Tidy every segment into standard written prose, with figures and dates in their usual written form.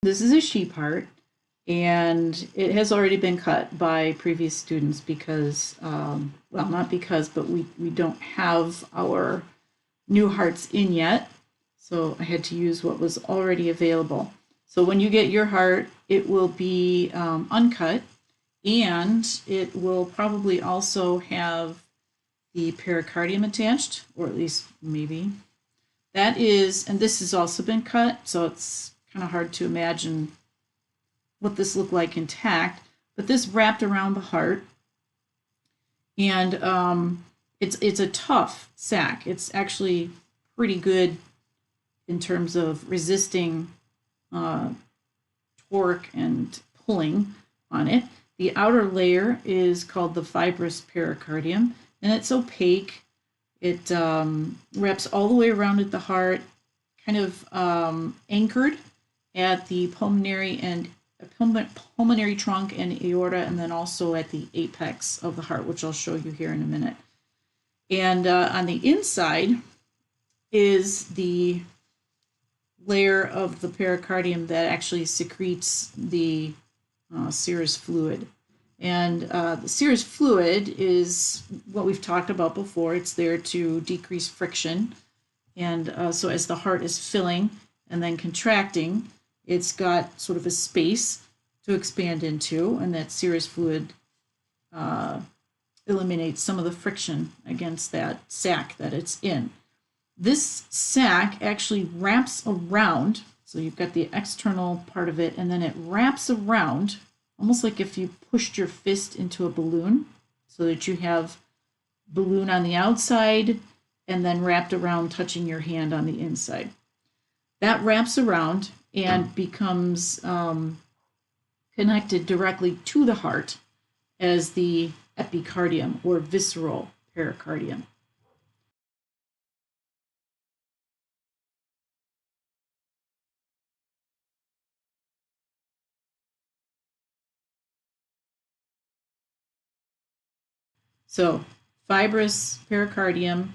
This is a sheep heart, and it has already been cut by previous students because, well, not because, but we don't have our new hearts in yet. So I had to use what was already available. So when you get your heart, it will be uncut, and it will probably also have the pericardium attached, or at least maybe. That is, and this has also been cut, so it's kind of hard to imagine what this looked like intact, but this wrapped around the heart, and it's a tough sac. It's actually pretty good in terms of resisting torque and pulling on it. The outer layer is called the fibrous pericardium, and it's opaque. It wraps all the way around at the heart, kind of anchored at the pulmonary trunk and aorta, and then also at the apex of the heart, which I'll show you here in a minute. And on the inside is the layer of the pericardium that actually secretes the serous fluid. And the serous fluid is what we've talked about before. It's there to decrease friction. And so as the heart is filling and then contracting, it's got sort of a space to expand into, and that serous fluid eliminates some of the friction against that sac that it's in. This sac actually wraps around, so you've got the external part of it, and then it wraps around, almost like if you pushed your fist into a balloon, so that you have balloon on the outside and then wrapped around, touching your hand on the inside. That wraps around and becomes connected directly to the heart as the epicardium or visceral pericardium. So fibrous pericardium,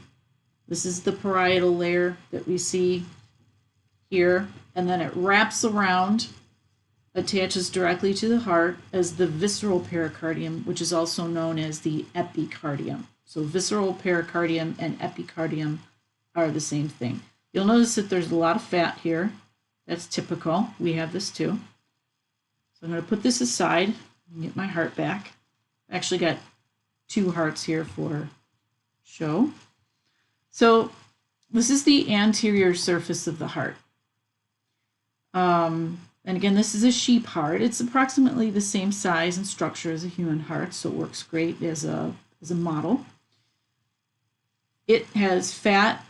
this is the parietal layer that we see here, and then it wraps around, attaches directly to the heart as the visceral pericardium, which is also known as the epicardium. So visceral pericardium and epicardium are the same thing. You'll notice that there's a lot of fat here. That's typical. We have this too. So I'm going to put this aside and get my heart back. I actually got two hearts here for show. So this is the anterior surface of the heart. And again, this is a sheep heart. It's approximately the same size and structure as a human heart, so it works great as a model. It has fat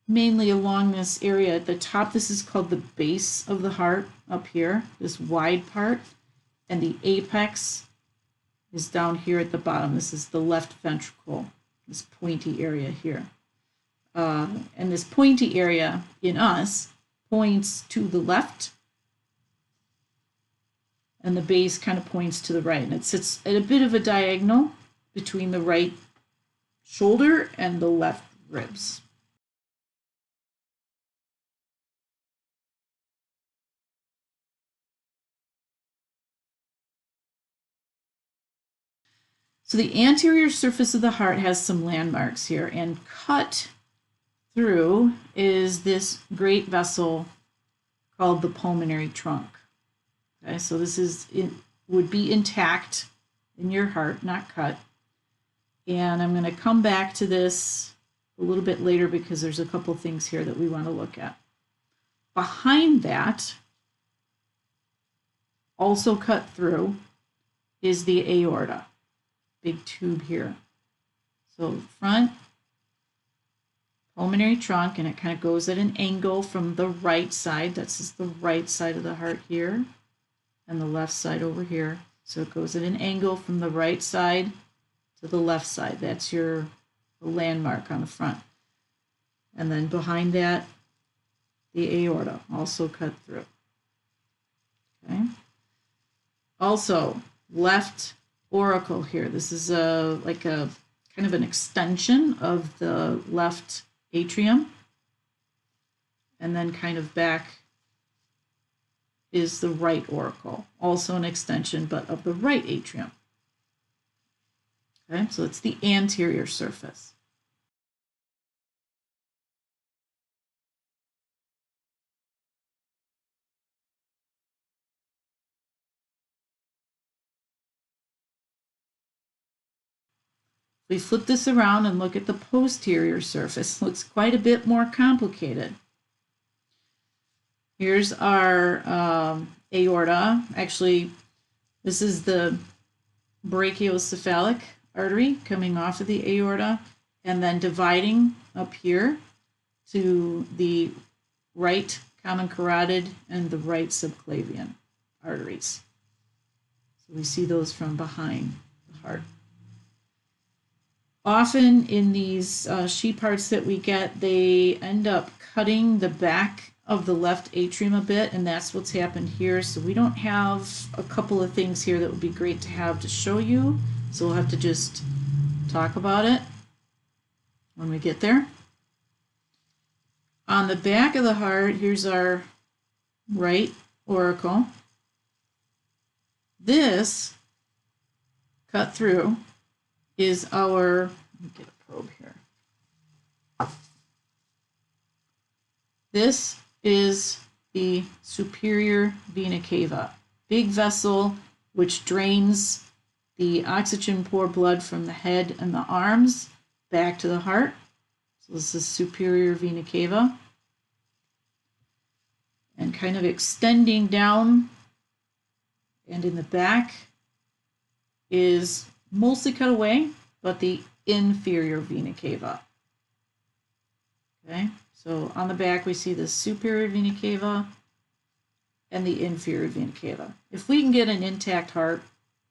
mainly along this area at the top. This is called the base of the heart up here, this wide part, and the apex is down here at the bottom. This is the left ventricle, this pointy area here. And this pointy area in us points to the left, and the base kind of points to the right. And it sits at a bit of a diagonal between the right shoulder and the left ribs. So the anterior surface of the heart has some landmarks here, and cut through is this great vessel called the pulmonary trunk. Okay, so this would be intact in your heart, not cut. And I'm going to come back to this a little bit later because there's a couple things here that we want to look at. Behind that, also cut through, is the aorta, big tube here. So front, pulmonary trunk, and it kind of goes at an angle from the right side. That's the right side of the heart here, and the left side over here. So it goes at an angle from the right side to the left side. That's your landmark on the front. And then behind that, the aorta, also cut through. Okay. Also, left auricle here. This is like a kind of an extension of the left atrium, and then kind of back is the right auricle, also an extension, but of the right atrium. Okay, so it's the anterior surface. We flip this around and look at the posterior surface. It looks quite a bit more complicated. Here's our aorta. Actually, this is the brachiocephalic artery coming off of the aorta and then dividing up here to the right common carotid and the right subclavian arteries. So we see those from behind the heart. Often in these sheet parts that we get, they end up cutting the back of the left atrium a bit, and that's what's happened here. So we don't have a couple of things here that would be great to have to show you. So we'll have to just talk about it when we get there. On the back of the heart, here's our right auricle. This cut through is our, let me get a probe here. This is the superior vena cava, big vessel which drains the oxygen poor blood from the head and the arms back to the heart. So this is superior vena cava. And kind of extending down and in the back is mostly cut away, but the inferior vena cava. Okay, so on the back we see the superior vena cava and the inferior vena cava. If we can get an intact heart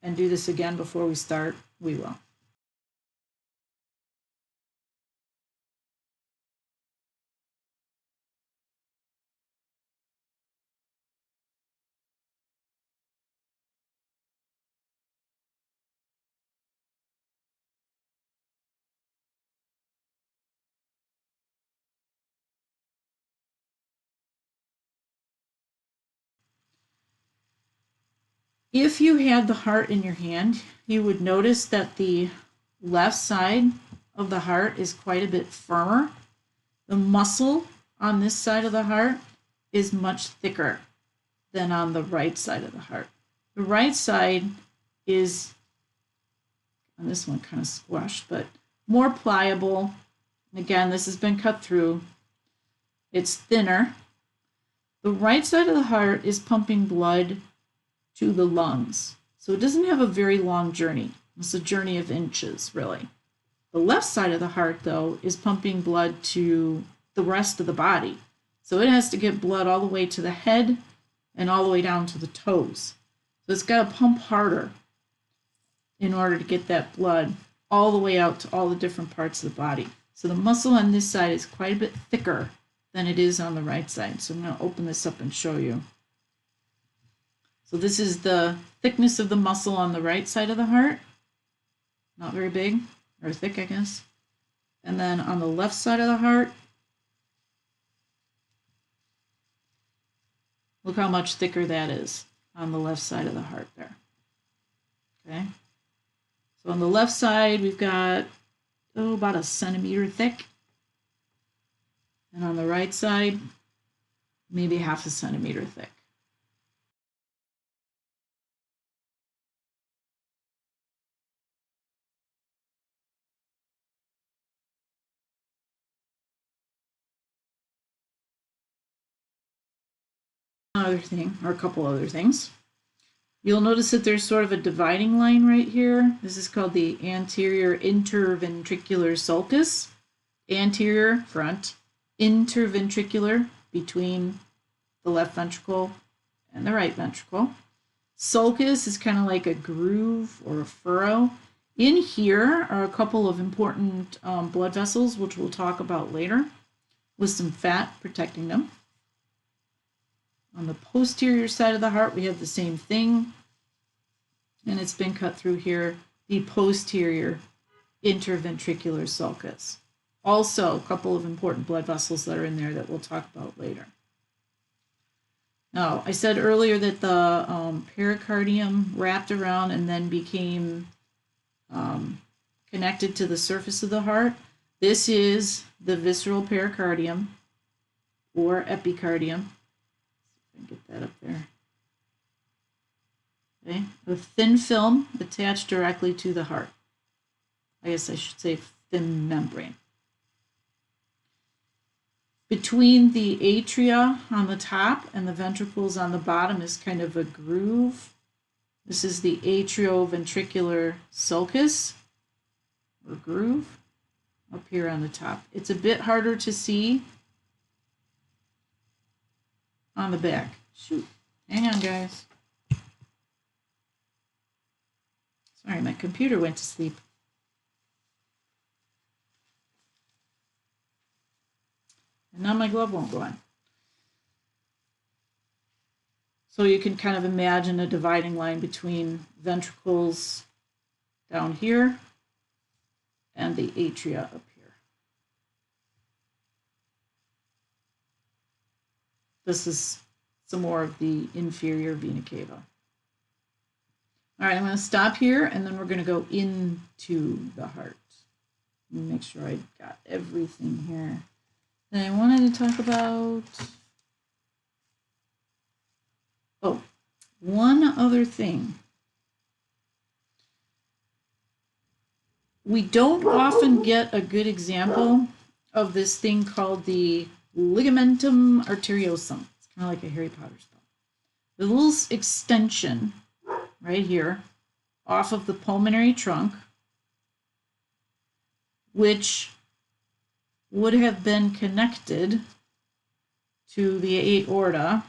and do this again before we start, we will. If you had the heart in your hand, you would notice that the left side of the heart is quite a bit firmer. The muscle on this side of the heart is much thicker than on the right side of the heart. The right side is, on this one, kind of squashed, but more pliable. Again, this has been cut through. It's thinner. The right side of the heart is pumping blood to the lungs. So it doesn't have a very long journey. It's a journey of inches, really. The left side of the heart, though, is pumping blood to the rest of the body. So it has to get blood all the way to the head and all the way down to the toes. So it's got to pump harder in order to get that blood all the way out to all the different parts of the body. So the muscle on this side is quite a bit thicker than it is on the right side. So I'm going to open this up and show you. So this is the thickness of the muscle on the right side of the heart. Not very big, or thick, I guess. And then on the left side of the heart, look how much thicker that is on the left side of the heart there. Okay. So on the left side, we've got, about a centimeter thick. And on the right side, maybe half a centimeter thick. Another thing, or a couple other things. You'll notice that there's sort of a dividing line right here. This is called the anterior interventricular sulcus. Anterior, front, interventricular, between the left ventricle and the right ventricle. Sulcus is kind of like a groove or a furrow. In here are a couple of important blood vessels, which we'll talk about later, with some fat protecting them. On the posterior side of the heart, we have the same thing, and it's been cut through here, the posterior interventricular sulcus. Also, a couple of important blood vessels that are in there that we'll talk about later. Now, I said earlier that the pericardium wrapped around and then became connected to the surface of the heart. This is the visceral pericardium or epicardium. Let's see if I can get that up there. Okay, a thin film attached directly to the heart. I guess I should say thin membrane. Between the atria on the top and the ventricles on the bottom is kind of a groove. This is the atrioventricular sulcus, or groove, up here on the top. It's a bit harder to see on the back. Shoot, hang on, guys. Sorry, my computer went to sleep. And now my glove won't go on. So you can kind of imagine a dividing line between ventricles down here and the atria up here. This is some more of the inferior vena cava. All right, I'm going to stop here and then we're going to go into the heart. Let me make sure I got everything here. Then I wanted to talk about, oh, one other thing. We don't often get a good example of this thing called the ligamentum arteriosum. It's kind of like a Harry Potter spell. The little extension right here off of the pulmonary trunk, which would have been connected to the aorta.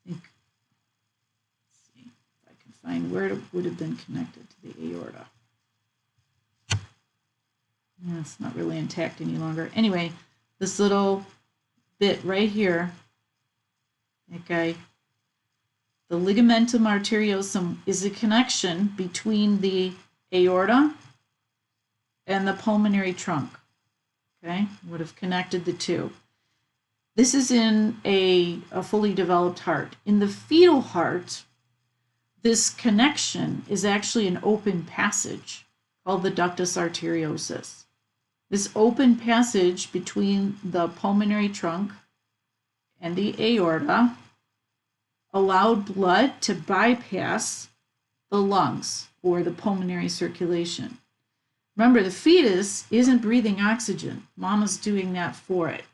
Let's see if I can find where it would have been connected to the aorta. Yeah, it's not really intact any longer. Anyway, this little bit right here, okay, the ligamentum arteriosum is a connection between the aorta and the pulmonary trunk, okay, would have connected the two. This is in a fully developed heart. In the fetal heart, this connection is actually an open passage called the ductus arteriosus. This open passage between the pulmonary trunk and the aorta allowed blood to bypass the lungs or the pulmonary circulation. Remember, the fetus isn't breathing oxygen. Mama's doing that for it.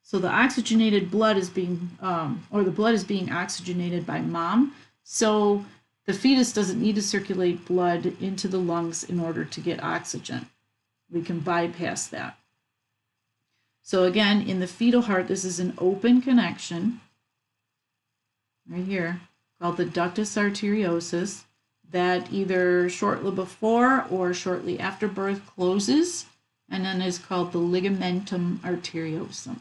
So the oxygenated blood is being, the blood is being oxygenated by mom. So the fetus doesn't need to circulate blood into the lungs in order to get oxygen. We can bypass that. So again, in the fetal heart, this is an open connection right here called the ductus arteriosus that either shortly before or shortly after birth closes and then is called the ligamentum arteriosum.